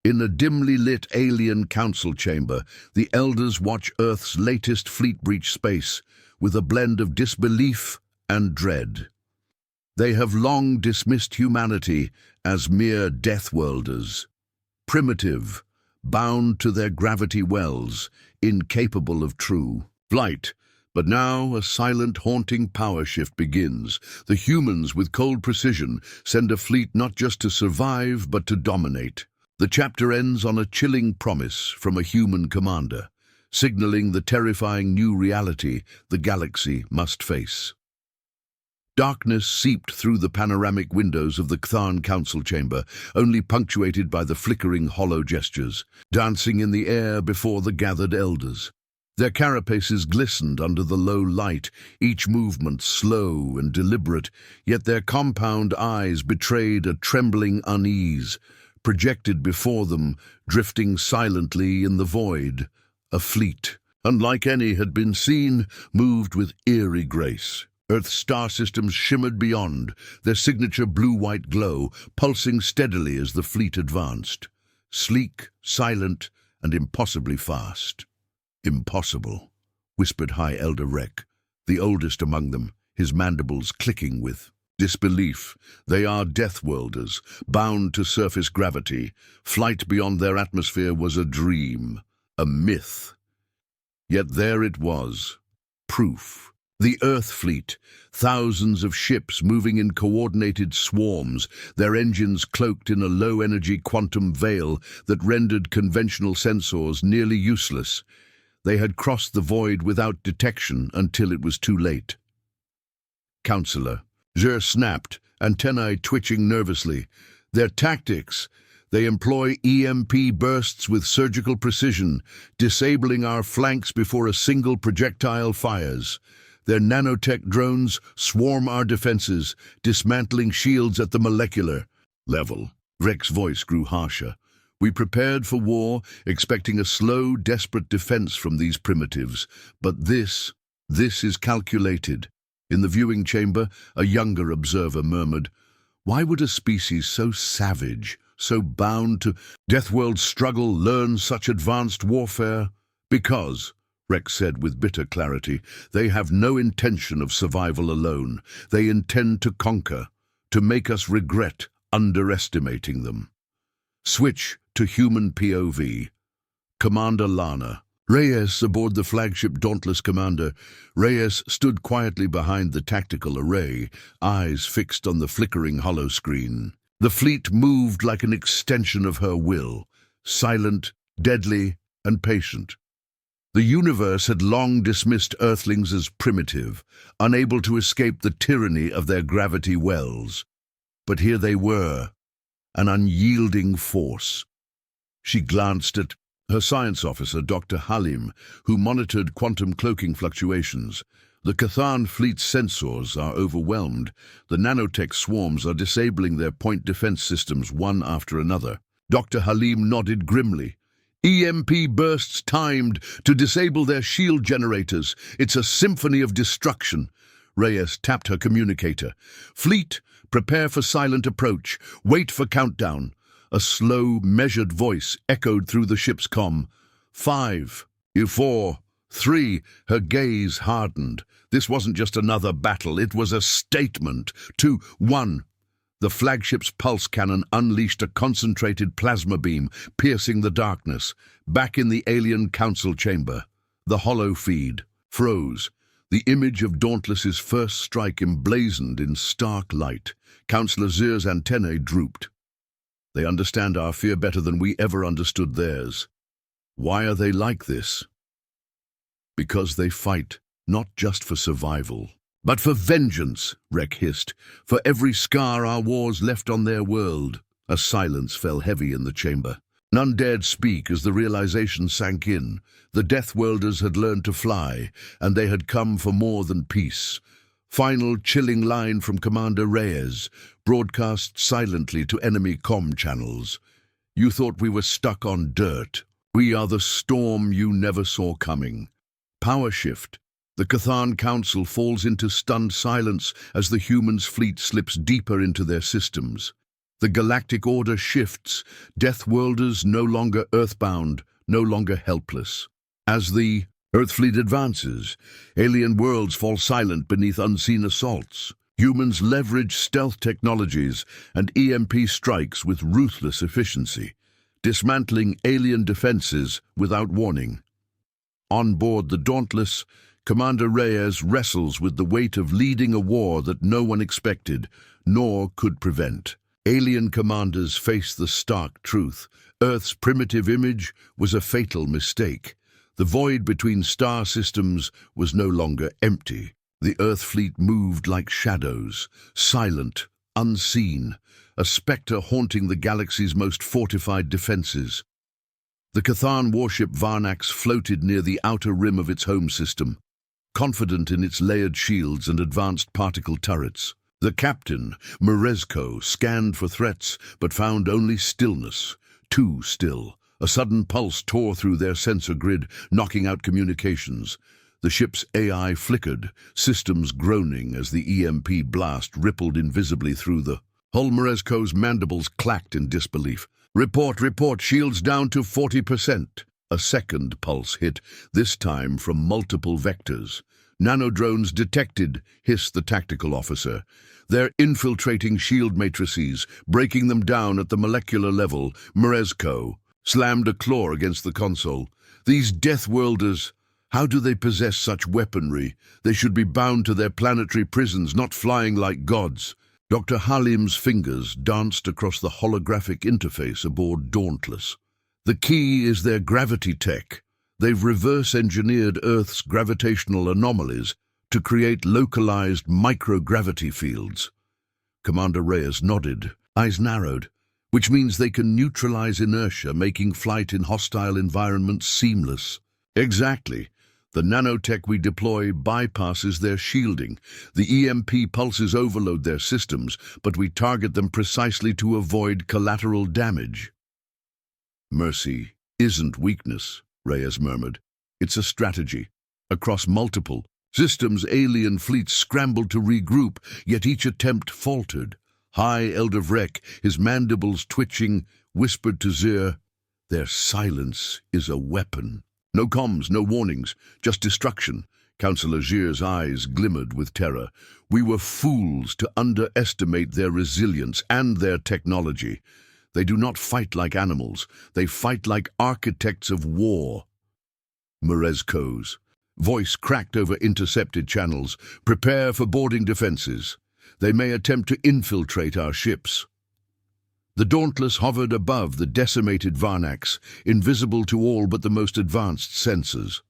In a dimly lit alien council chamber, the Elders watch Earth's latest fleet breach space with a blend of disbelief and dread. They have long dismissed humanity as mere Deathworlders, primitive, bound to their gravity wells, incapable of true flight. But now a silent, haunting power shift begins. The humans, with cold precision, send a fleet not just to survive, but to dominate. The chapter ends on a chilling promise from a human commander, signaling the terrifying new reality the galaxy must face. Darkness seeped through the panoramic windows of the Cthulhu Council chamber, only punctuated by the flickering hollow gestures, dancing in the air before the gathered Elders. Their carapaces glistened under the low light, each movement slow and deliberate, yet their compound eyes betrayed a trembling unease, projected before them, drifting silently in the void. A fleet, unlike any had been seen, moved with eerie grace. Earth's star systems shimmered beyond, their signature blue-white glow pulsing steadily as the fleet advanced. Sleek, silent, and impossibly fast. "Impossible," whispered High Elder Rek, the oldest among them, his mandibles clicking with disbelief. They are Deathworlders, bound to surface gravity. Flight beyond their atmosphere was a dream, a myth. Yet there it was, proof. The Earth fleet, thousands of ships moving in coordinated swarms, their engines cloaked in a low-energy quantum veil that rendered conventional sensors nearly useless. They had crossed the void without detection until it was too late. "Counselor," Zer snapped, antennae twitching nervously. "Their tactics. They employ EMP bursts with surgical precision, disabling our flanks before a single projectile fires. Their nanotech drones swarm our defenses, dismantling shields at the molecular level." Rek's voice grew harsher. "We prepared for war, expecting a slow, desperate defense from these primitives. But this is calculated." In the viewing chamber, a younger observer murmured, "Why would a species so savage, so bound to Deathworld's struggle, learn such advanced warfare?" "Because," Rex said with bitter clarity, "they have no intention of survival alone. They intend to conquer, to make us regret underestimating them." Switch to human POV. Commander Lana. Reyes aboard the flagship Dauntless Commander. Reyes stood quietly behind the tactical array, eyes fixed on the flickering holoscreen. The fleet moved like an extension of her will, silent, deadly, and patient. The universe had long dismissed Earthlings as primitive, unable to escape the tyranny of their gravity wells. But here they were, an unyielding force. She glanced at her science officer, Dr. Halim, who monitored quantum cloaking fluctuations. "The Cthulhu fleet's sensors are overwhelmed. The nanotech swarms are disabling their point defense systems one after another." Dr. Halim nodded grimly. "EMP bursts timed to disable their shield generators. It's a symphony of destruction." Reyes tapped her communicator. "Fleet, prepare for silent approach. Wait for countdown." A slow, measured voice echoed through the ship's comm. 5, 4, 3. Her gaze hardened. This wasn't just another battle, it was a statement. 2, 1. The flagship's pulse cannon unleashed a concentrated plasma beam, piercing the darkness. Back in the alien council chamber, the hollow feed froze. The image of Dauntless's first strike emblazoned in stark light. Counselor Zir's antennae drooped. "They understand our fear better than we ever understood theirs. Why are they like this?" "Because they fight, not just for survival, but for vengeance," Rek hissed. "For every scar our wars left on their world." A silence fell heavy in the chamber. None dared speak as the realization sank in. The Deathworlders had learned to fly, and they had come for more than peace. Final chilling line from Commander Reyes, broadcast silently to enemy comm channels. "You thought we were stuck on dirt. We are the storm you never saw coming." Power shift. The Cthulhu Council falls into stunned silence as the humans' fleet slips deeper into their systems. The galactic order shifts, Deathworlders no longer earthbound, no longer helpless. As the Earth fleet advances, alien worlds fall silent beneath unseen assaults. Humans leverage stealth technologies and EMP strikes with ruthless efficiency, dismantling alien defenses without warning. On board the Dauntless, Commander Reyes wrestles with the weight of leading a war that no one expected, nor could prevent. Alien commanders face the stark truth. Earth's primitive image was a fatal mistake. The void between star systems was no longer empty. The Earth fleet moved like shadows, silent, unseen, a spectre haunting the galaxy's most fortified defenses. The Cathan warship Varnax floated near the outer rim of its home system, confident in its layered shields and advanced particle turrets. The captain, Merezko, scanned for threats, but found only stillness, too still. A sudden pulse tore through their sensor grid, knocking out communications. The ship's AI flickered, systems groaning as the EMP blast rippled invisibly through the hull. Merezko's mandibles clacked in disbelief. Report, shields down to 40%. A second pulse hit, this time from multiple vectors. Nanodrones detected, hissed the tactical officer. They're infiltrating shield matrices, breaking them down at the molecular level. Merezko slammed a claw against the console. These Deathworlders, how do they possess such weaponry? They should be bound to their planetary prisons, not flying like gods. Dr. Halim's fingers danced across the holographic interface aboard Dauntless. The key is their gravity tech. They've reverse-engineered Earth's gravitational anomalies to create localized microgravity fields. Commander Reyes nodded, eyes narrowed, which means they can neutralize inertia, making flight in hostile environments seamless. Exactly. The nanotech we deploy bypasses their shielding. The EMP pulses overload their systems, but we target them precisely to avoid collateral damage. Mercy isn't weakness, Reyes murmured. It's a strategy. Across multiple systems, alien fleets scrambled to regroup, yet each attempt faltered. High Elder Vrek, his mandibles twitching, whispered to Zir, "Their silence is a weapon." No comms, no warnings, just destruction. Councillor Zir's eyes glimmered with terror. We were fools to underestimate their resilience and their technology. They do not fight like animals. They fight like architects of war. Merezko's voice cracked over intercepted channels. Prepare for boarding defenses. They may attempt to infiltrate our ships. The Dauntless hovered above the decimated Varnax, invisible to all but the most advanced sensors.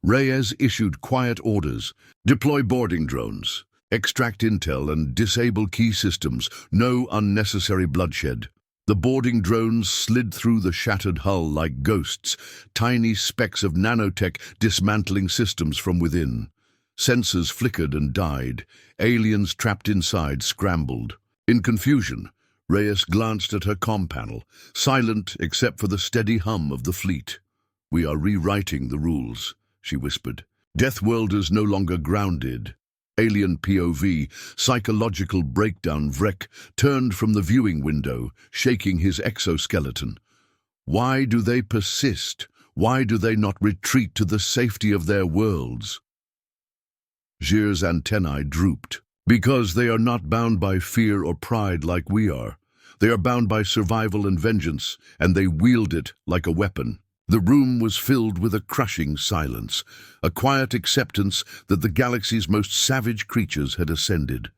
Reyes issued quiet orders. Deploy boarding drones. Extract intel and disable key systems. No unnecessary bloodshed. The boarding drones slid through the shattered hull like ghosts, tiny specks of nanotech dismantling systems from within. Sensors flickered and died. Aliens trapped inside scrambled. In confusion, Reyes glanced at her comm panel, silent except for the steady hum of the fleet. "We are rewriting the rules," she whispered. "Deathworlders no longer grounded." Alien POV, psychological breakdown. Vrek turned from the viewing window, shaking his exoskeleton. Why do they persist? Why do they not retreat to the safety of their worlds? Zir's antennae drooped. Because they are not bound by fear or pride like we are. They are bound by survival and vengeance, and they wield it like a weapon. The room was filled with a crushing silence, a quiet acceptance that the galaxy's most savage creatures had ascended.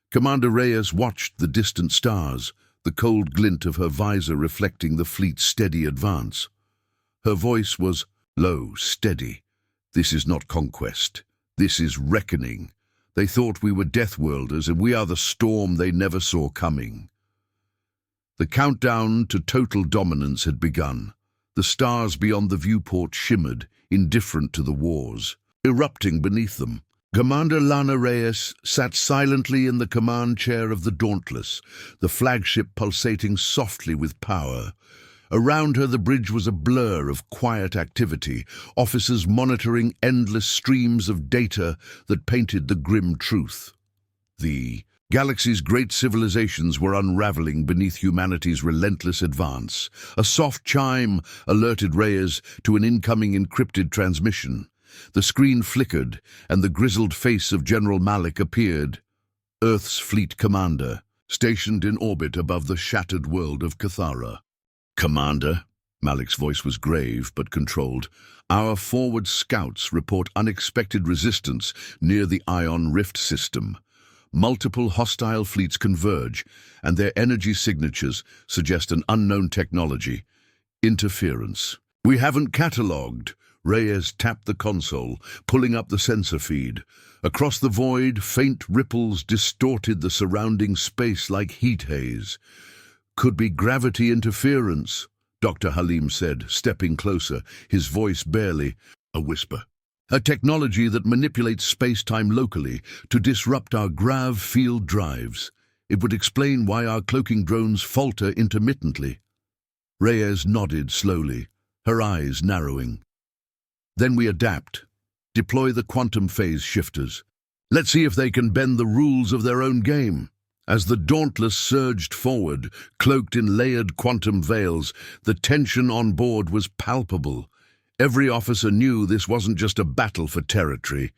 Commander Reyes watched the distant stars, the cold glint of her visor reflecting the fleet's steady advance. Her voice was low, steady. "This is not conquest. This is reckoning. They thought we were Deathworlders, and we are the storm they never saw coming." The countdown to total dominance had begun. The stars beyond the viewport shimmered, indifferent to the wars, erupting beneath them. Commander Lana Reyes sat silently in the command chair of the Dauntless, the flagship pulsating softly with power. Around her the bridge was a blur of quiet activity, officers monitoring endless streams of data that painted the grim truth. The Galaxy's great civilizations were unraveling beneath humanity's relentless advance. A soft chime alerted Reyes to an incoming encrypted transmission. The screen flickered, and the grizzled face of General Malik appeared, Earth's fleet commander, stationed in orbit above the shattered world of Cathara. "Commander," Malik's voice was grave but controlled, "our forward scouts report unexpected resistance near the Ion Rift system. Multiple hostile fleets converge, and their energy signatures suggest an unknown technology. Interference. We haven't catalogued." Reyes tapped the console, pulling up the sensor feed. Across the void, faint ripples distorted the surrounding space like heat haze. "Could be gravity interference," Dr. Halim said, stepping closer, his voice barely a whisper. "A technology that manipulates space-time locally to disrupt our grav field drives. It would explain why our cloaking drones falter intermittently." Reyes nodded slowly, her eyes narrowing. "Then we adapt. Deploy the quantum phase shifters. Let's see if they can bend the rules of their own game." As the Dauntless surged forward, cloaked in layered quantum veils, the tension on board was palpable. Every officer knew this wasn't just a battle for territory.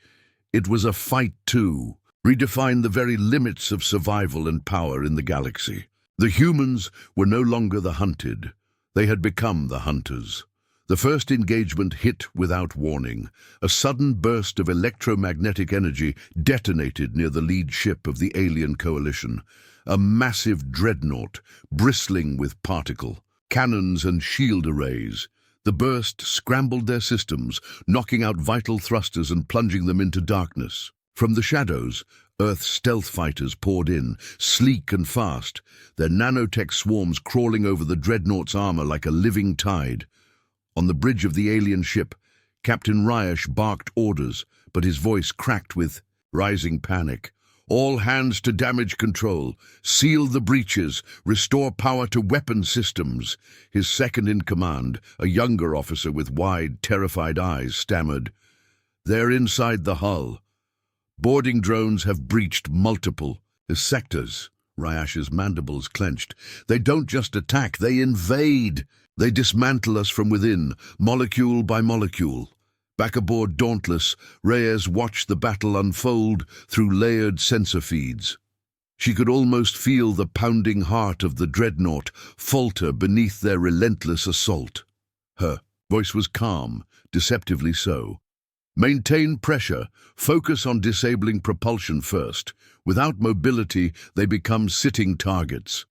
It was a fight to redefine the very limits of survival and power in the galaxy. The humans were no longer the hunted. They had become the hunters. The first engagement hit without warning. A sudden burst of electromagnetic energy detonated near the lead ship of the alien coalition. A massive dreadnought, bristling with particle, cannons and shield arrays. The burst scrambled their systems, knocking out vital thrusters and plunging them into darkness. From the shadows, Earth's stealth fighters poured in, sleek and fast, their nanotech swarms crawling over the dreadnought's armor like a living tide. On the bridge of the alien ship, Captain Ryesh barked orders, but his voice cracked with rising panic. "All hands to damage control. Seal the breaches. Restore power to weapon systems." His second-in-command, a younger officer with wide, terrified eyes, stammered, "They're inside the hull. Boarding drones have breached multiple sectors." Ryash's mandibles clenched. "They don't just attack, they invade. They dismantle us from within, molecule by molecule." Back aboard Dauntless, Reyes watched the battle unfold through layered sensor feeds. She could almost feel the pounding heart of the dreadnought falter beneath their relentless assault. Her voice was calm, deceptively so. "Maintain pressure. Focus on disabling propulsion first. Without mobility, they become sitting targets."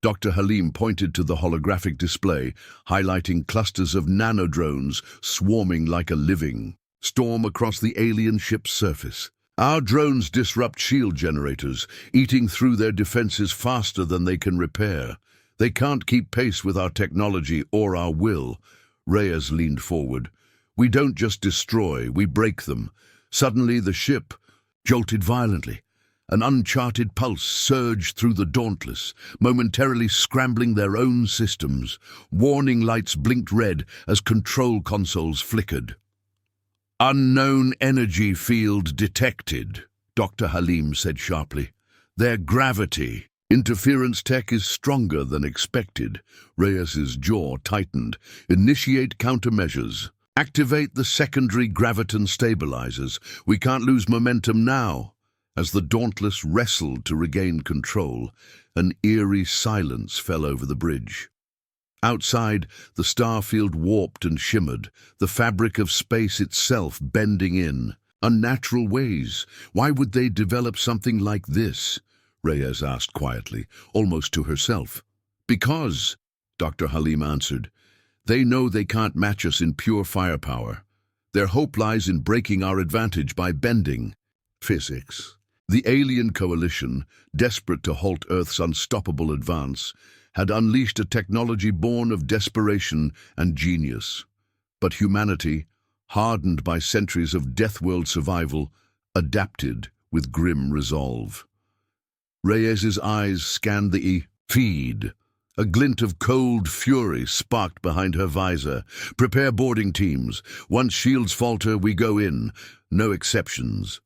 Dr. Halim pointed to the holographic display, highlighting clusters of nanodrones swarming like a living storm across the alien ship's surface. "Our drones disrupt shield generators, eating through their defenses faster than they can repair. They can't keep pace with our technology or our will." Reyes leaned forward. "We don't just destroy, we break them." Suddenly the ship jolted violently. An uncharted pulse surged through the Dauntless, momentarily scrambling their own systems. Warning lights blinked red as control consoles flickered. "Unknown energy field detected," Dr. Halim said sharply. "Their gravity. Interference tech is stronger than expected." Reyes's jaw tightened. "Initiate countermeasures. Activate the secondary graviton stabilizers. We can't lose momentum now." As the Dauntless wrestled to regain control, an eerie silence fell over the bridge. Outside, the starfield warped and shimmered, the fabric of space itself bending in. Unnatural ways. Why would they develop something like this? Reyes asked quietly, almost to herself. "Because," Dr. Halim answered, "they know they can't match us in pure firepower. Their hope lies in breaking our advantage by bending physics." The alien coalition, desperate to halt Earth's unstoppable advance, had unleashed a technology born of desperation and genius. But humanity, hardened by centuries of Deathworld survival, adapted with grim resolve. Reyes's eyes scanned the feed. A glint of cold fury sparked behind her visor. "Prepare boarding teams. Once shields falter, we go in. No exceptions."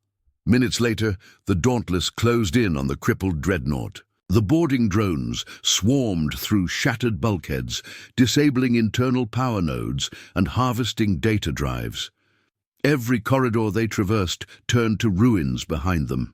Minutes later, the Dauntless closed in on the crippled dreadnought. The boarding drones swarmed through shattered bulkheads, disabling internal power nodes and harvesting data drives. Every corridor they traversed turned to ruins behind them.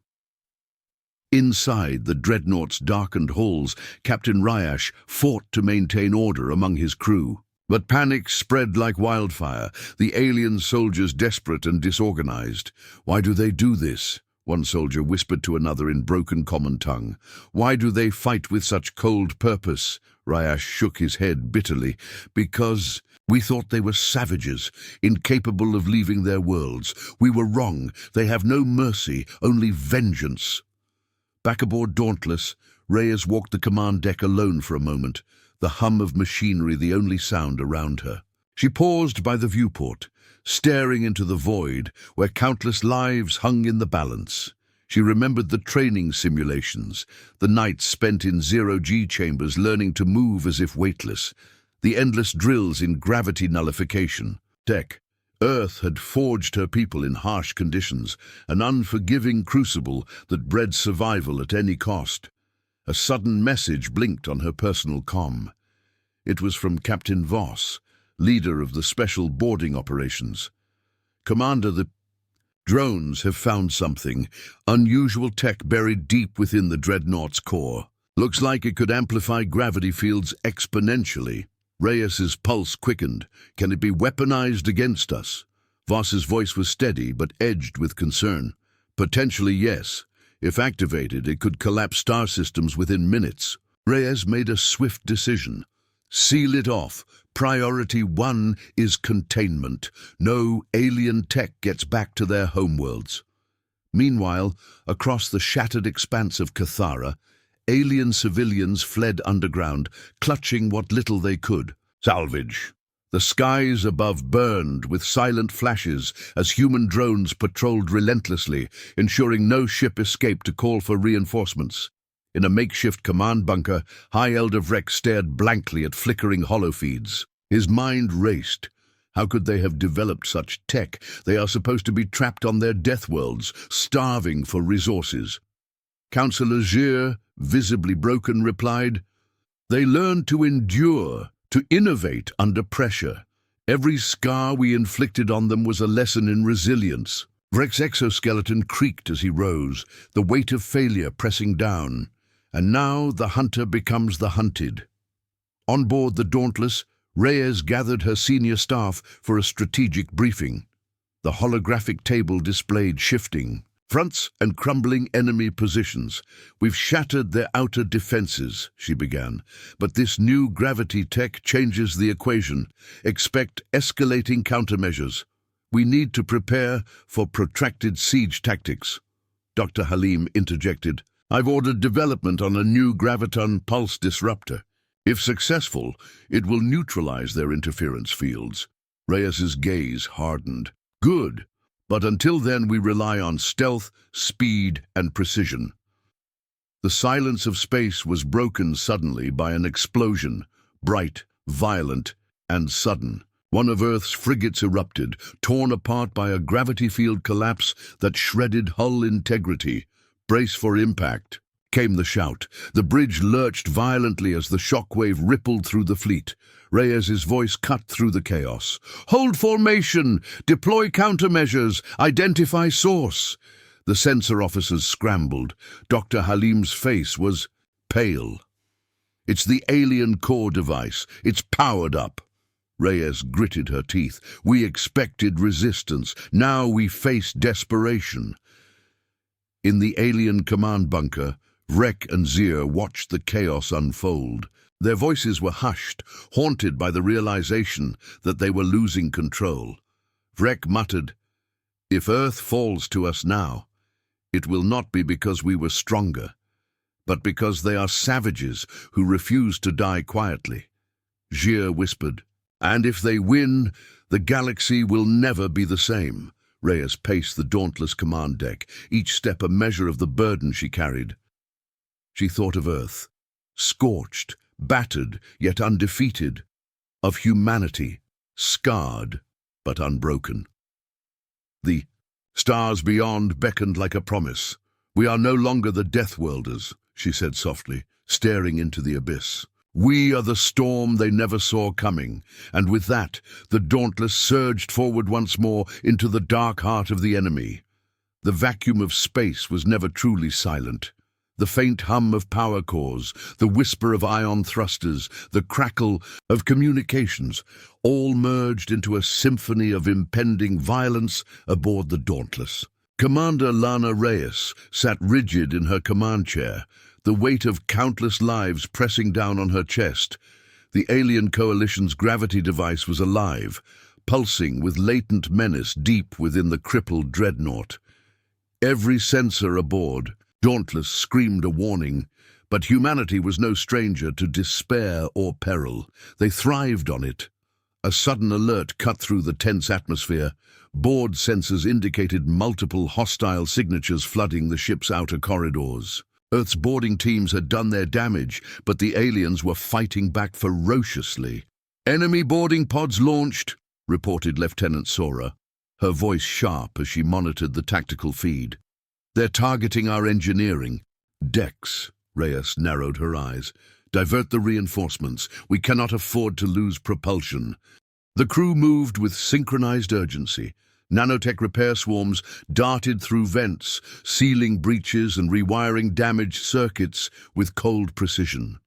Inside the dreadnought's darkened halls, Captain Ryash fought to maintain order among his crew. But panic spread like wildfire, the alien soldiers desperate and disorganized. "Why do they do this?" one soldier whispered to another in broken common tongue. "Why do they fight with such cold purpose?" Ryash shook his head bitterly. "Because we thought they were savages, incapable of leaving their worlds. We were wrong. They have no mercy, only vengeance." Back aboard Dauntless, Reyes walked the command deck alone for a moment, the hum of machinery the only sound around her. She paused by the viewport, staring into the void where countless lives hung in the balance. She remembered the training simulations, the nights spent in zero-G chambers learning to move as if weightless, the endless drills in gravity nullification. Earth had forged her people in harsh conditions, an unforgiving crucible that bred survival at any cost. A sudden message blinked on her personal comm. It was from Captain Voss, leader of the special boarding operations. "Commander, the drones have found something. Unusual tech buried deep within the dreadnought's core. Looks like it could amplify gravity fields exponentially." Reyes's pulse quickened. "Can it be weaponized against us?" Voss's voice was steady but edged with concern. "Potentially, yes. If activated, it could collapse star systems within minutes." Reyes made a swift decision. "Seal it off. Priority 1 is containment. No alien tech gets back to their homeworlds." Meanwhile, across the shattered expanse of Cathara, alien civilians fled underground, clutching what little they could. Salvage. The skies above burned with silent flashes as human drones patrolled relentlessly, ensuring no ship escaped to call for reinforcements. In a makeshift command bunker, High Elder Vex stared blankly at flickering holofeeds. His mind raced. How could they have developed such tech? They are supposed to be trapped on their Deathworlds, starving for resources. Councillor Gier, visibly broken, replied, "They learned to endure, to innovate under pressure. Every scar we inflicted on them was a lesson in resilience." Vex's exoskeleton creaked as he rose, the weight of failure pressing down. And now the hunter becomes the hunted. On board the Dauntless, Reyes gathered her senior staff for a strategic briefing. The holographic table displayed shifting fronts and crumbling enemy positions. "We've shattered their outer defenses," she began, "but this new gravity tech changes the equation. Expect escalating countermeasures. We need to prepare for protracted siege tactics." Dr. Halim interjected, "I've ordered development on a new graviton pulse disruptor. If successful, it will neutralize their interference fields." Reyes's gaze hardened. "Good. But until then we rely on stealth, speed, and precision." The silence of space was broken suddenly by an explosion, bright, violent, and sudden. One of Earth's frigates erupted, torn apart by a gravity field collapse that shredded hull integrity. "Brace for impact," came the shout. The bridge lurched violently as the shockwave rippled through the fleet. Reyes's voice cut through the chaos. "Hold formation! Deploy countermeasures! Identify source!" The sensor officers scrambled. Dr. Halim's face was pale. "It's the alien core device. It's powered up." Reyes gritted her teeth. "We expected resistance. Now we face desperation." In the alien command bunker, Vex and Zier watched the chaos unfold. Their voices were hushed, haunted by the realization that they were losing control. Vex muttered, "If Earth falls to us now, it will not be because we were stronger, but because they are savages who refuse to die quietly." Gier whispered, "And if they win, the galaxy will never be the same." Reyes paced the dauntless command deck, each step a measure of the burden she carried. She thought of Earth, scorched, battered, yet undefeated, of humanity, scarred, but unbroken. The Stars beyond beckoned like a promise. "We are no longer the Deathworlders," she said softly, staring into the abyss. "We are the storm they never saw coming." And with that, the Dauntless surged forward once more into the dark heart of the enemy. The vacuum of space was never truly silent. The faint hum of power cores, the whisper of ion thrusters, the crackle of communications, all merged into a symphony of impending violence aboard the Dauntless. Commander Lana Reyes sat rigid in her command chair, the weight of countless lives pressing down on her chest. The alien coalition's gravity device was alive, pulsing with latent menace deep within the crippled dreadnought. Every sensor aboard, Dauntless, screamed a warning, but humanity was no stranger to despair or peril. They thrived on it. A sudden alert cut through the tense atmosphere. Board sensors indicated multiple hostile signatures flooding the ship's outer corridors. Earth's boarding teams had done their damage, but the aliens were fighting back ferociously. "Enemy boarding pods launched," reported Lieutenant Sora, her voice sharp as she monitored the tactical feed. "They're targeting our engineering decks." Reyes narrowed her eyes. "Divert the reinforcements. We cannot afford to lose propulsion." The crew moved with synchronized urgency. Nanotech repair swarms darted through vents, sealing breaches and rewiring damaged circuits with cold precision.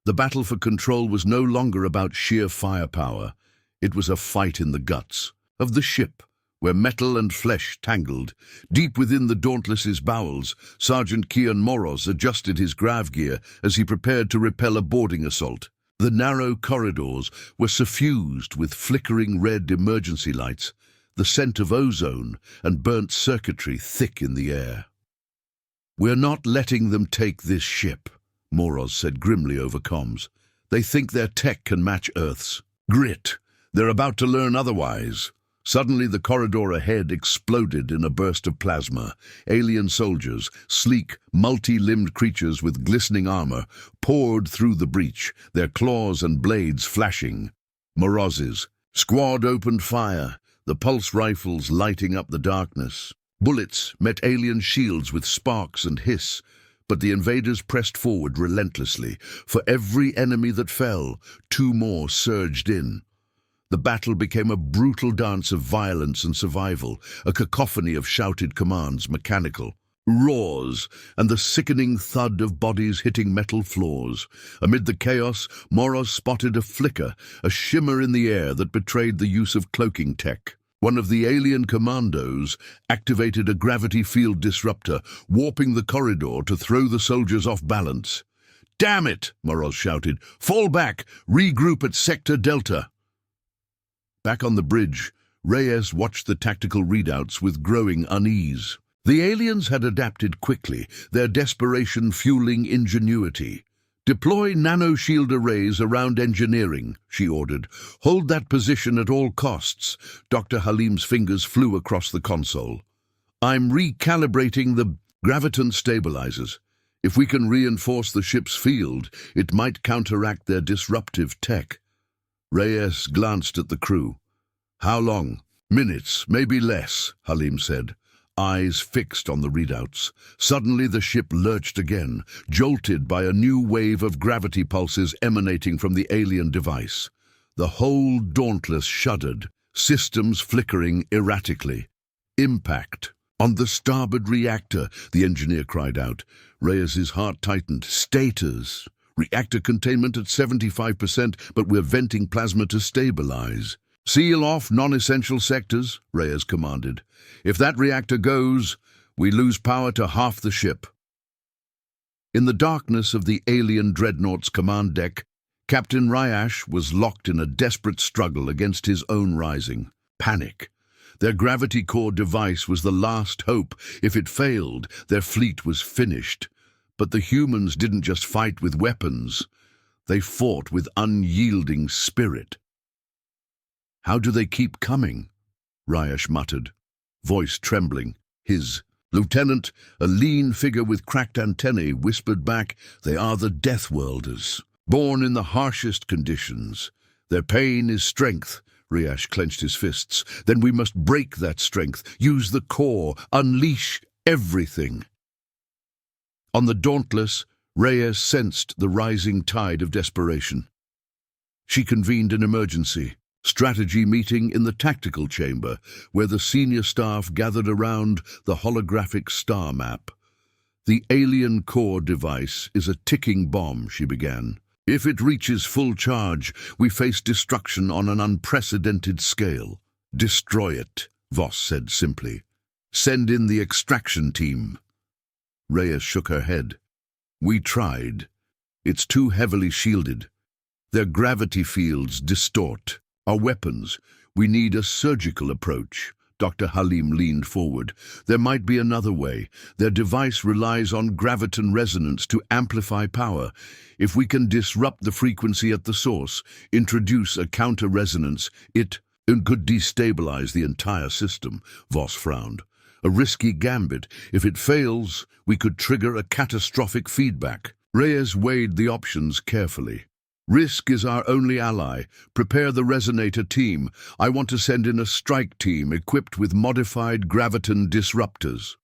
The battle for control was no longer about sheer firepower. It was a fight in the guts of the ship, where metal and flesh tangled. Deep within the Dauntless's bowels, Sergeant Kian Moroz adjusted his grav gear as he prepared to repel a boarding assault. The narrow corridors were suffused with flickering red emergency lights, the scent of ozone and burnt circuitry thick in the air. "We're not letting them take this ship," Moroz said grimly over comms. "They think their tech can match Earth's. Grit. They're about to learn otherwise." Suddenly the corridor ahead exploded in a burst of plasma. Alien soldiers, sleek, multi-limbed creatures with glistening armor, poured through the breach, their claws and blades flashing. Moroz's squad opened fire, the pulse rifles lighting up the darkness. Bullets met alien shields with sparks and hiss, but the invaders pressed forward relentlessly. For every enemy that fell, two more surged in. The battle became a brutal dance of violence and survival, a cacophony of shouted commands, mechanical roars, and the sickening thud of bodies hitting metal floors. Amid the chaos, Moroz spotted a flicker, a shimmer in the air that betrayed the use of cloaking tech. One of the alien commandos activated a gravity field disruptor, warping the corridor to throw the soldiers off balance. "Damn it!" Moroz shouted. "Fall back! Regroup at Sector Delta!" Back on the bridge, Reyes watched the tactical readouts with growing unease. The aliens had adapted quickly, their desperation fueling ingenuity. "Deploy nanoshield arrays around engineering," she ordered. "Hold that position at all costs." Dr. Halim's fingers flew across the console. "I'm recalibrating the graviton stabilizers. If we can reinforce the ship's field, it might counteract their disruptive tech." Reyes glanced at the crew. "How long?" "Minutes, maybe less," Halim said, eyes fixed on the readouts. Suddenly the ship lurched again, jolted by a new wave of gravity pulses emanating from the alien device. The whole Dauntless shuddered, systems flickering erratically. "Impact on the starboard reactor," the engineer cried out. Reyes's heart tightened. "Status. Reactor containment at 75%, but we're venting plasma to stabilize." "Seal off non-essential sectors," Reyes commanded. "If that reactor goes, we lose power to half the ship." In the darkness of the alien dreadnought's command deck, Captain Ryash was locked in a desperate struggle against his own rising panic. Their gravity core device was the last hope. If it failed, their fleet was finished. But the humans didn't just fight with weapons. They fought with unyielding spirit. "How do they keep coming?" Ryash muttered, voice trembling. His lieutenant, a lean figure with cracked antennae, whispered back, "They are the Deathworlders, born in the harshest conditions. Their pain is strength, Reyes clenched his fists. Then we must break that strength, use the core, unleash everything. On the Dauntless, Reyes sensed the rising tide of desperation. She convened an emergency strategy meeting in the tactical chamber, where the senior staff gathered around the holographic star map. The alien core device is a ticking bomb, she began. If it reaches full charge, we face destruction on an unprecedented scale. Destroy it, Voss said simply. Send in the extraction team. Reyes shook her head. We tried. It's too heavily shielded. Their gravity fields distort. Our weapons. We need a surgical approach. Dr. Halim leaned forward. There might be another way. Their device relies on graviton resonance to amplify power. If we can disrupt the frequency at the source, introduce a counter-resonance, it could destabilize the entire system, Voss frowned. A risky gambit. If it fails, we could trigger a catastrophic feedback. Reyes weighed the options carefully. Risk is our only ally. Prepare the resonator team. I want to send in a strike team equipped with modified graviton disruptors.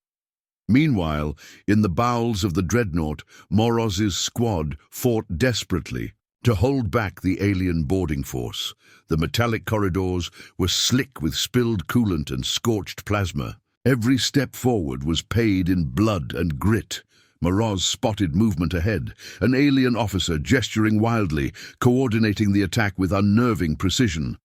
Meanwhile, in the bowels of the dreadnought, Moroz's squad fought desperately to hold back the alien boarding force. The metallic corridors were slick with spilled coolant and scorched plasma. Every step forward was paid in blood and grit. Moroz spotted movement ahead, an alien officer gesturing wildly, coordinating the attack with unnerving precision.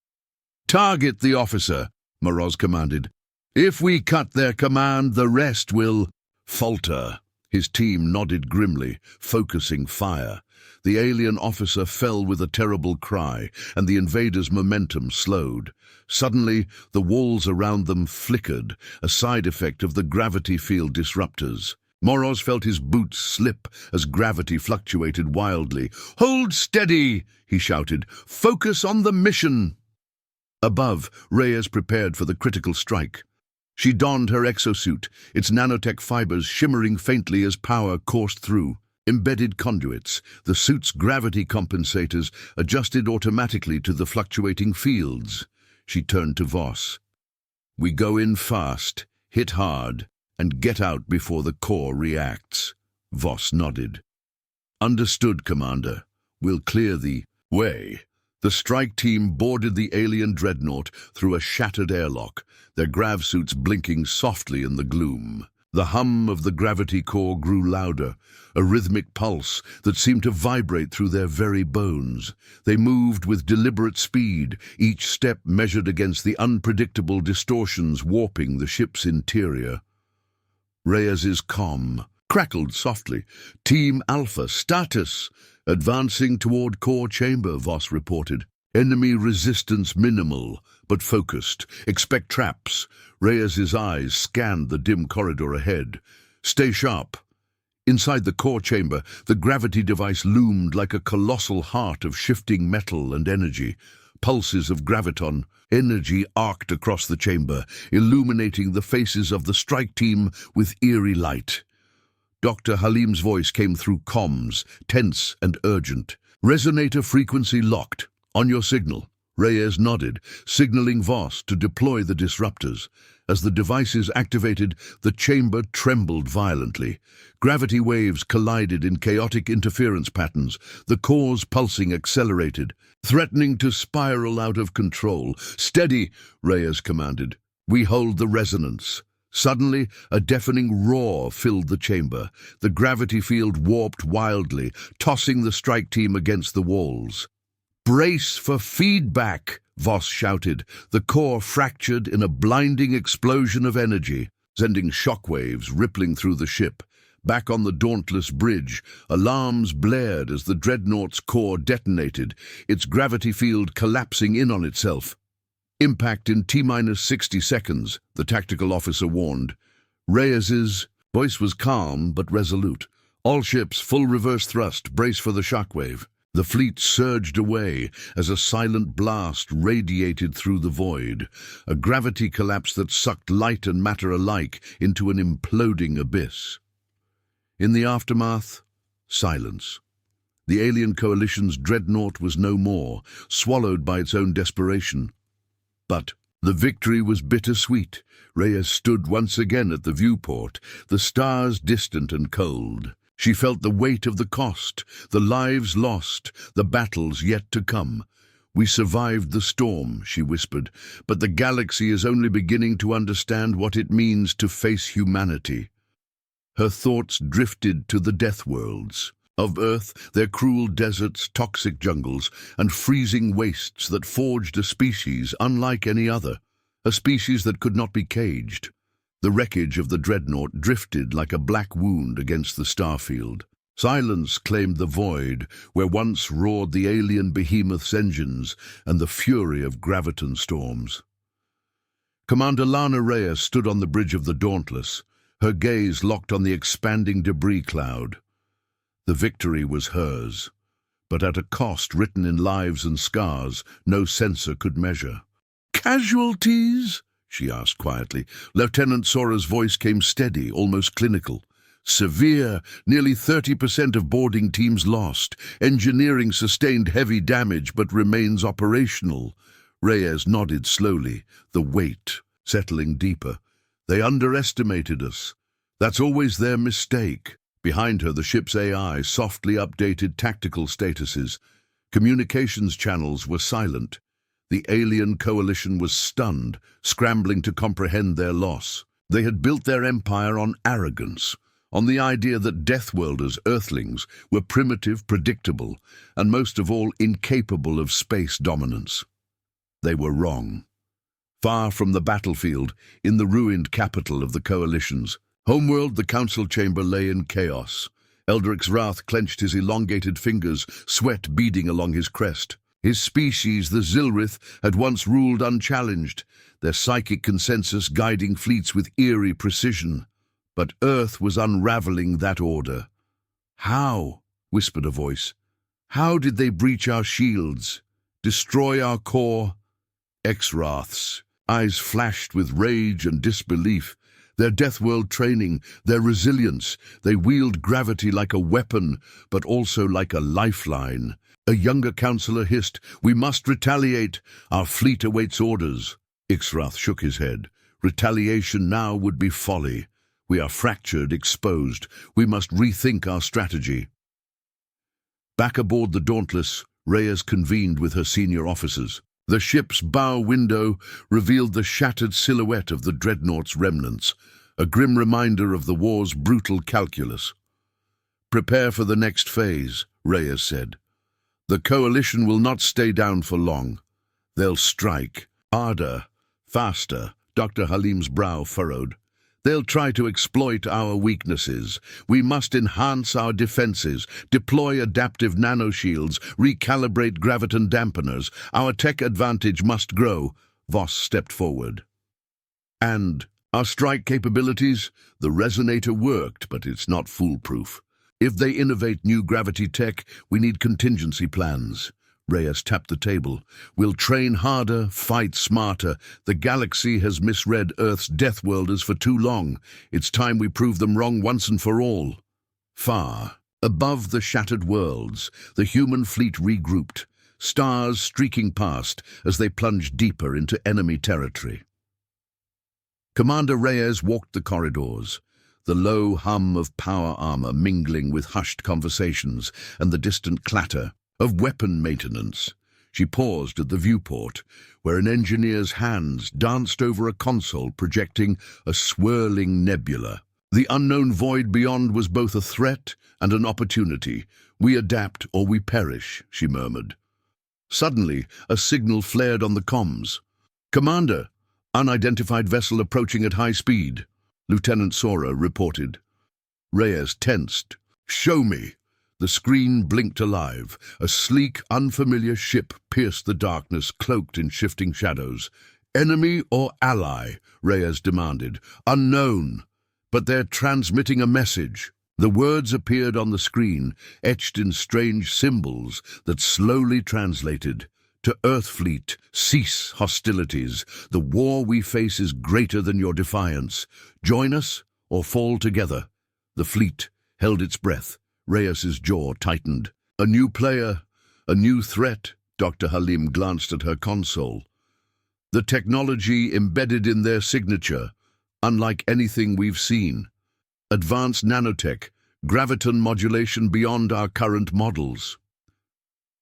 Target the officer, Moroz commanded. If we cut their command, the rest will falter. His team nodded grimly, focusing fire. The alien officer fell with a terrible cry, and the invaders' momentum slowed. Suddenly, the walls around them flickered, a side effect of the gravity field disruptors. Moroz felt his boots slip as gravity fluctuated wildly. Hold steady, he shouted. Focus on the mission. Above, Reyes prepared for the critical strike. She donned her exosuit, its nanotech fibers shimmering faintly as power coursed through. Embedded conduits, the suit's gravity compensators adjusted automatically to the fluctuating fields. She turned to Voss. We go in fast, hit hard, and get out before the core reacts. Voss nodded. Understood, Commander. We'll clear the way. The strike team boarded the alien dreadnought through a shattered airlock, their grav suits blinking softly in the gloom. The hum of the gravity core grew louder, a rhythmic pulse that seemed to vibrate through their very bones. They moved with deliberate speed, each step measured against the unpredictable distortions warping the ship's interior. Reyes's comm crackled softly. Team Alpha, status. Advancing toward core chamber, Voss reported. Enemy resistance minimal, but focused. Expect traps. Reyes's eyes scanned the dim corridor ahead. Stay sharp. Inside the core chamber, the gravity device loomed like a colossal heart of shifting metal and energy. Pulses of graviton energy arced across the chamber, illuminating the faces of the strike team with eerie light. Dr. Halim's voice came through comms, tense and urgent. Resonator frequency locked. On your signal. Reyes nodded, signaling Voss to deploy the disruptors. As the devices activated, the chamber trembled violently. Gravity waves collided in chaotic interference patterns, the core's pulsing accelerated, threatening to spiral out of control. Steady, Reyes commanded. We hold the resonance. Suddenly, a deafening roar filled the chamber. The gravity field warped wildly, tossing the strike team against the walls. Brace for feedback, Voss shouted. The core fractured in a blinding explosion of energy, sending shockwaves rippling through the ship. Back on the Dauntless bridge, alarms blared as the dreadnought's core detonated, its gravity field collapsing in on itself. Impact in T-minus 60 seconds, the tactical officer warned. Reyes's voice was calm but resolute. All ships, full reverse thrust, brace for the shockwave. The fleet surged away as a silent blast radiated through the void, a gravity collapse that sucked light and matter alike into an imploding abyss. In the aftermath, silence. The alien coalition's dreadnought was no more, swallowed by its own desperation. But the victory was bittersweet. Reyes stood once again at the viewport, the stars distant and cold. She felt the weight of the cost, the lives lost, the battles yet to come. "We survived the storm," she whispered, "but the galaxy is only beginning to understand what it means to face humanity." Her thoughts drifted to the Deathworlds. Of Earth, their cruel deserts, toxic jungles, and freezing wastes that forged a species unlike any other, a species that could not be caged. The wreckage of the dreadnought drifted like a black wound against the starfield. Silence claimed the void, where once roared the alien behemoth's engines and the fury of graviton storms. Commander Lana Reyes stood on the bridge of the Dauntless, her gaze locked on the expanding debris cloud. The victory was hers, but at a cost written in lives and scars no censor could measure. "Casualties?" she asked quietly. Lieutenant Sora's voice came steady, almost clinical. "Severe. Nearly 30% of boarding teams lost. Engineering sustained heavy damage but remains operational." Reyes nodded slowly, the weight settling deeper. "They underestimated us. That's always their mistake." Behind her, the ship's AI softly updated tactical statuses. Communications channels were silent. The alien coalition was stunned, scrambling to comprehend their loss. They had built their empire on arrogance, on the idea that Deathworlders, Earthlings, were primitive, predictable, and most of all incapable of space dominance. They were wrong. Far from the battlefield, in the ruined capital of the coalitions, homeworld, the council chamber lay in chaos. Eldric's wrath clenched his elongated fingers, sweat beading along his crest. His species, the Zilrith, had once ruled unchallenged, their psychic consensus guiding fleets with eerie precision. But Earth was unraveling that order. "How?" whispered a voice. "How did they breach our shields, destroy our core?" X-Wrath's eyes flashed with rage and disbelief. Their Deathworld training, their resilience, they wield gravity like a weapon, but also like a lifeline. A younger counselor hissed, "We must retaliate. Our fleet awaits orders." Ixrath shook his head. "Retaliation now would be folly. We are fractured, exposed. We must rethink our strategy." Back aboard the Dauntless, Reyes convened with her senior officers. The ship's bow window revealed the shattered silhouette of the dreadnought's remnants, a grim reminder of the war's brutal calculus. "Prepare for the next phase," Reyes said. "The coalition will not stay down for long. They'll strike. Harder, faster." Dr. Halim's brow furrowed. "They'll try to exploit our weaknesses. We must enhance our defenses, deploy adaptive nanoshields, recalibrate graviton dampeners. Our tech advantage must grow." Voss stepped forward. "And our strike capabilities? The resonator worked, but it's not foolproof. If they innovate new gravity tech, we need contingency plans." Reyes tapped the table. "We'll train harder, fight smarter. The galaxy has misread Earth's Deathworlders for too long. It's time we prove them wrong once and for all." Far above the shattered worlds, the human fleet regrouped, stars streaking past as they plunged deeper into enemy territory. Commander Reyes walked the corridors, the low hum of power armor mingling with hushed conversations and the distant clatter of weapon maintenance. She paused at the viewport, where an engineer's hands danced over a console projecting a swirling nebula. The unknown void beyond was both a threat and an opportunity. "We adapt or we perish," she murmured. Suddenly, a signal flared on the comms. "Commander, unidentified vessel approaching at high speed," Lieutenant Sora reported. Reyes tensed. "Show me." The screen blinked alive. A sleek, unfamiliar ship pierced the darkness, cloaked in shifting shadows. "Enemy or ally?" Reyes demanded. "Unknown. But they're transmitting a message." The words appeared on the screen, etched in strange symbols that slowly translated. "To Earthfleet, cease hostilities. The war we face is greater than your defiance. Join us or fall together." The fleet held its breath. Reyes's jaw tightened. "A new player, a new threat." Dr. Halim glanced at her console. The technology embedded in their signature, unlike anything we've seen. Advanced nanotech, graviton modulation beyond our current models.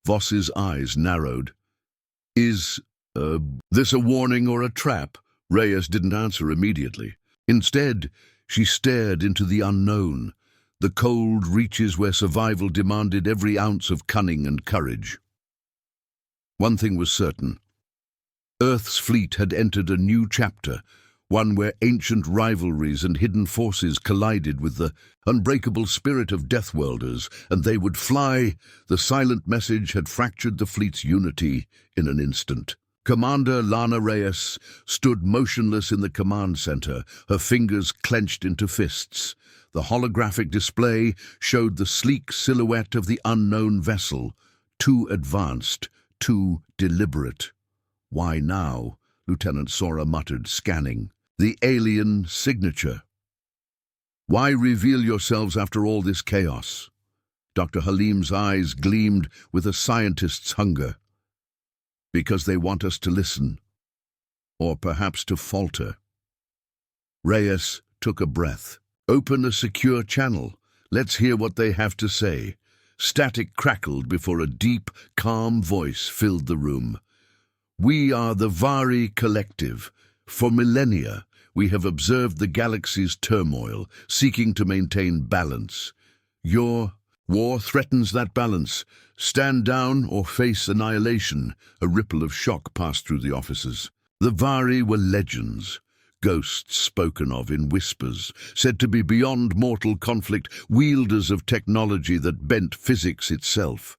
Voss's eyes narrowed. Is this a warning or a trap? Reyes didn't answer immediately. Instead, she stared into the unknown, the cold reaches where survival demanded every ounce of cunning and courage. One thing was certain. Earth's fleet had entered a new chapter, one where ancient rivalries and hidden forces collided with the unbreakable spirit of Deathworlders, and they would fly. The silent message had fractured the fleet's unity in an instant. Commander Lana Reyes stood motionless in the command center, her fingers clenched into fists. The holographic display showed the sleek silhouette of the unknown vessel, too advanced, too deliberate. "Why now?" Lieutenant Sora muttered, scanning. "The alien signature. Why reveal yourselves after all this chaos?" Dr. Halim's eyes gleamed with a scientist's hunger. "Because they want us to listen, or perhaps to falter." Reyes took a breath. "Open a secure channel. Let's hear what they have to say." Static crackled before a deep, calm voice filled the room. "We are the Vari Collective. For millennia, we have observed the galaxy's turmoil, seeking to maintain balance. Your war threatens that balance. Stand down or face annihilation." A ripple of shock passed through the officers. The Vari were legends, ghosts spoken of in whispers, said to be beyond mortal conflict, wielders of technology that bent physics itself.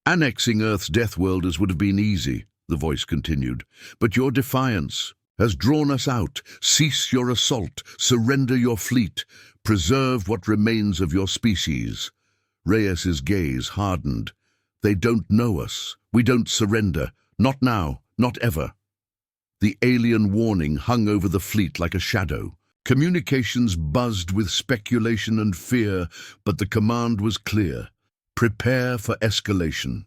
"Annexing Earth's Deathworlders would have been easy," the voice continued, "but your defiance has drawn us out. Cease your assault, surrender your fleet, preserve what remains of your species." Reyes's gaze hardened. "They don't know us. We don't surrender. Not now, not ever." The alien warning hung over the fleet like a shadow. Communications buzzed with speculation and fear, but the command was clear. Prepare for escalation.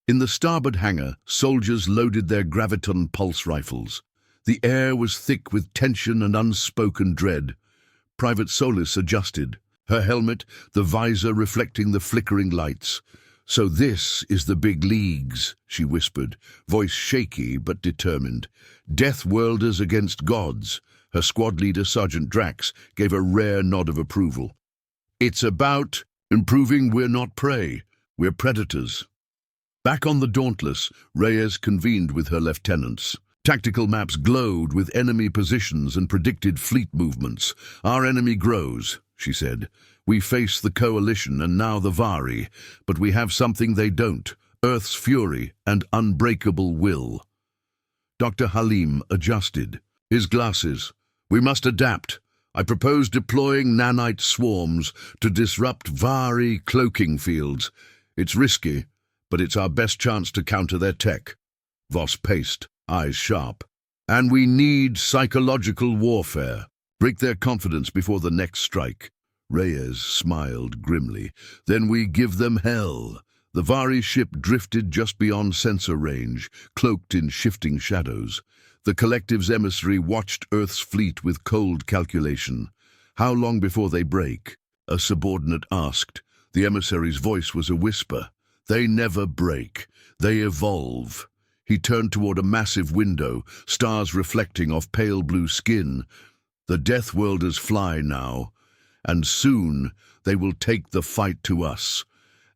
In the starboard hangar, soldiers loaded their graviton pulse rifles. The air was thick with tension and unspoken dread. Private Solis adjusted, her helmet, the visor reflecting the flickering lights. "So this is the big leagues," she whispered, voice shaky but determined. "Deathworlders against gods." Her squad leader, Sergeant Drax, gave a rare nod of approval. "It's about improving. We're not prey, we're predators." Back on the Dauntless, Reyes convened with her lieutenants. Tactical maps glowed with enemy positions and predicted fleet movements. "Our enemy grows," she said. "We face the Coalition and now the Vari, but we have something they don't, Earth's fury and unbreakable will." Dr. Halim adjusted his glasses. "We must adapt. I propose deploying nanite swarms to disrupt Vari cloaking fields. It's risky, but it's our best chance to counter their tech." Voss paced, eyes sharp. "And we need psychological warfare. Break their confidence before the next strike." Reyes smiled grimly. "Then we give them hell." The Vari ship drifted just beyond sensor range, cloaked in shifting shadows. The Collective's emissary watched Earth's fleet with cold calculation. "How long before they break?" a subordinate asked. The emissary's voice was a whisper. "They never break. They evolve." He turned toward a massive window, stars reflecting off pale blue skin. "The Deathworlders fly now, and soon they will take the fight to us."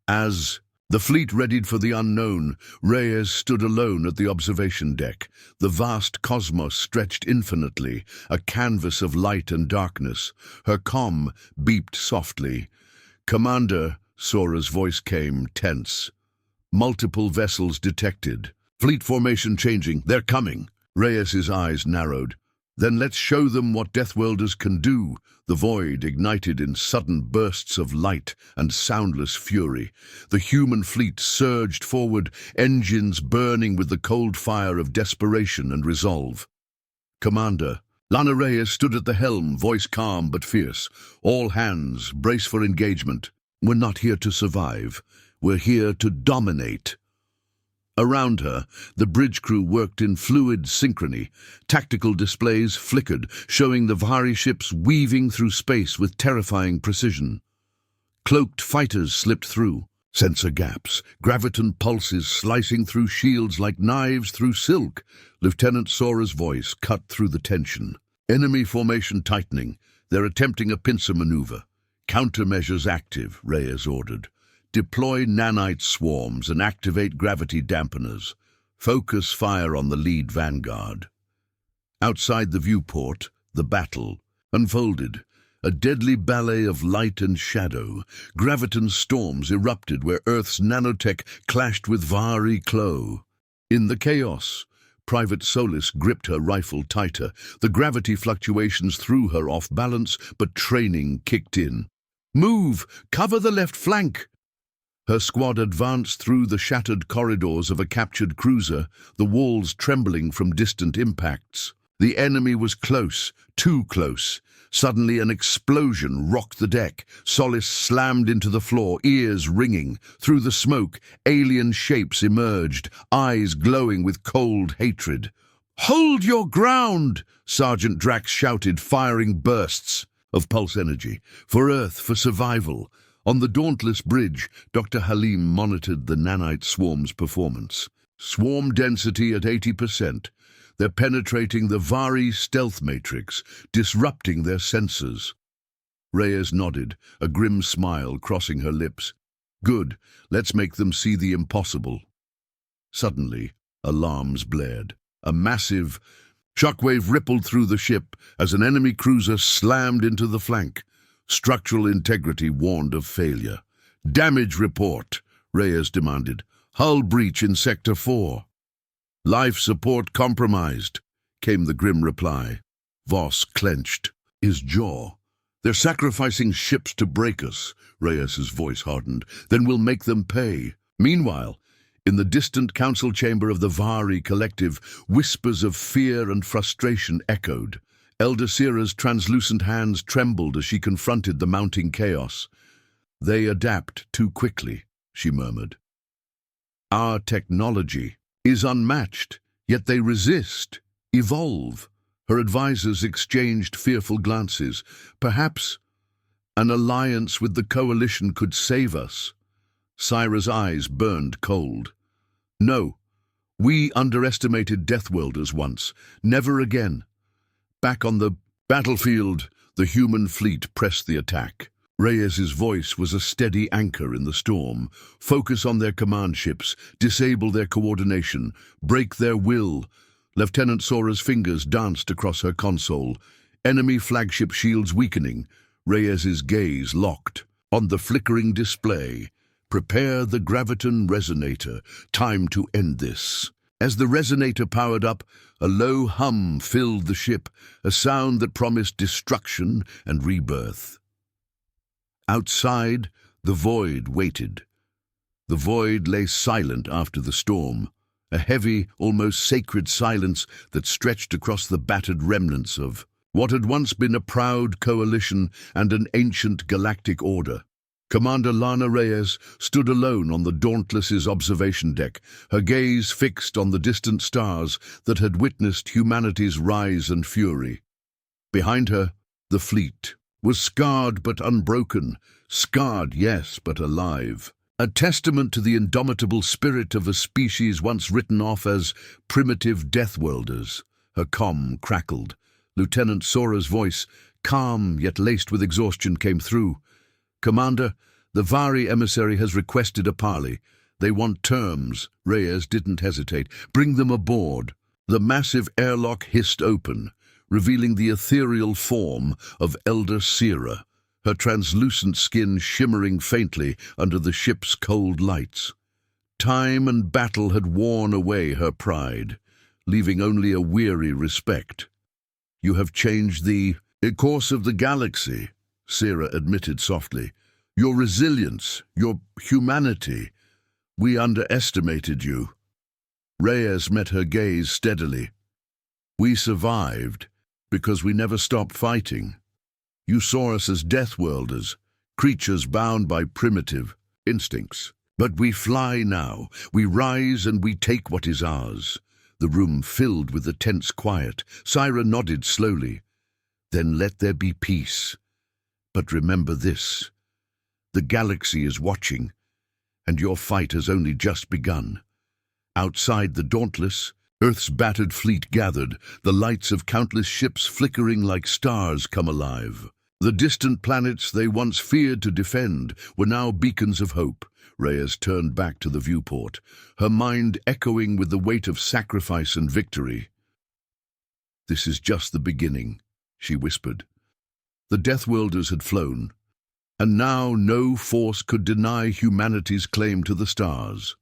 As the fleet readied for the unknown, Reyes stood alone at the observation deck. The vast cosmos stretched infinitely, a canvas of light and darkness. Her comm beeped softly. "Commander," Sora's voice came, tense. "Multiple vessels detected. Fleet formation changing. They're coming." Reyes's eyes narrowed. "Then let's show them what Deathworlders can do." The void ignited in sudden bursts of light and soundless fury. The human fleet surged forward, engines burning with the cold fire of desperation and resolve. "Commander." Lana Reyes stood at the helm, voice calm but fierce. "All hands, brace for engagement. We're not here to survive. We're here to dominate." Around her, the bridge crew worked in fluid synchrony. Tactical displays flickered, showing the Vahari ships weaving through space with terrifying precision. Cloaked fighters slipped through. Sensor gaps, graviton pulses slicing through shields like knives through silk. Lieutenant Sora's voice cut through the tension. Enemy formation tightening. They're attempting a pincer maneuver. Countermeasures active, Reyes ordered. Deploy nanite swarms and activate gravity dampeners. Focus fire on the lead vanguard. Outside the viewport, the battle unfolded. A deadly ballet of light and shadow. Graviton storms erupted where Earth's nanotech clashed with Vahari Klo. In the chaos, Private Solis gripped her rifle tighter. The gravity fluctuations threw her off balance, but training kicked in. Move! Cover the left flank! Her squad advanced through the shattered corridors of a captured cruiser, the walls trembling from distant impacts. The enemy was close, too close. Suddenly an explosion rocked the deck. Solis slammed into the floor, ears ringing. Through the smoke, alien shapes emerged, eyes glowing with cold hatred. "Hold your ground!" Sergeant Drax shouted, firing bursts of pulse energy. For Earth, for survival. On the Dauntless Bridge, Dr. Halim monitored the nanite swarm's performance. Swarm density at 80%. They're penetrating the Vahari stealth matrix, disrupting their sensors. Reyes nodded, a grim smile crossing her lips. Good, let's make them see the impossible. Suddenly, alarms blared. A massive shockwave rippled through the ship as an enemy cruiser slammed into the flank. Structural integrity warned of failure. "Damage report," Reyes demanded. "Hull breach in Sector 4. "Life support compromised," came the grim reply. Voss clenched his jaw. "They're sacrificing ships to break us," Reyes's voice hardened. "Then we'll make them pay." Meanwhile, in the distant council chamber of the Vahari collective, whispers of fear and frustration echoed. Elder Sira's translucent hands trembled as she confronted the mounting chaos. "They adapt too quickly," she murmured. "Our technology is unmatched, yet they resist, evolve." Her advisors exchanged fearful glances. "Perhaps an alliance with the coalition could save us." Syra's eyes burned cold. "No, we underestimated Deathworlders once. Never again." Back on the battlefield, the human fleet pressed the attack. Reyes's voice was a steady anchor in the storm. "Focus on their command ships, disable their coordination, break their will." Lieutenant Sora's fingers danced across her console. Enemy flagship shields weakening. Reyes's gaze locked on the flickering display. "Prepare the graviton resonator. Time to end this." As the resonator powered up, a low hum filled the ship, a sound that promised destruction and rebirth. Outside, the void waited. The void lay silent after the storm, a heavy, almost sacred silence that stretched across the battered remnants of what had once been a proud coalition and an ancient galactic order. Commander Lana Reyes stood alone on the Dauntless's observation deck, her gaze fixed on the distant stars that had witnessed humanity's rise and fury. Behind her, the fleet was scarred but unbroken, scarred, yes, but alive. A testament to the indomitable spirit of a species once written off as primitive Deathworlders. Her comm crackled. Lieutenant Sora's voice, calm yet laced with exhaustion, came through. "Commander, the Vahari emissary has requested a parley. They want terms." Reyes didn't hesitate. "Bring them aboard." The massive airlock hissed open, revealing the ethereal form of Elder Sira, her translucent skin shimmering faintly under the ship's cold lights. Time and battle had worn away her pride, leaving only a weary respect. "You have changed the course of the galaxy," Sira admitted softly. "Your resilience, your humanity. We underestimated you." Reyes met her gaze steadily. "We survived because we never stopped fighting. You saw us as Deathworlders, creatures bound by primitive instincts. But we fly now. We rise and we take what is ours. The room filled with a tense quiet. Syra nodded slowly. Then let there be peace. But remember this. The galaxy is watching, and your fight has only just begun. Outside the Dauntless, Earth's battered fleet gathered, the lights of countless ships flickering like stars come alive. The distant planets they once feared to defend were now beacons of hope. Reyes turned back to the viewport, her mind echoing with the weight of sacrifice and victory. "This is just the beginning," she whispered. The Deathworlders had flown, and now no force could deny humanity's claim to the stars.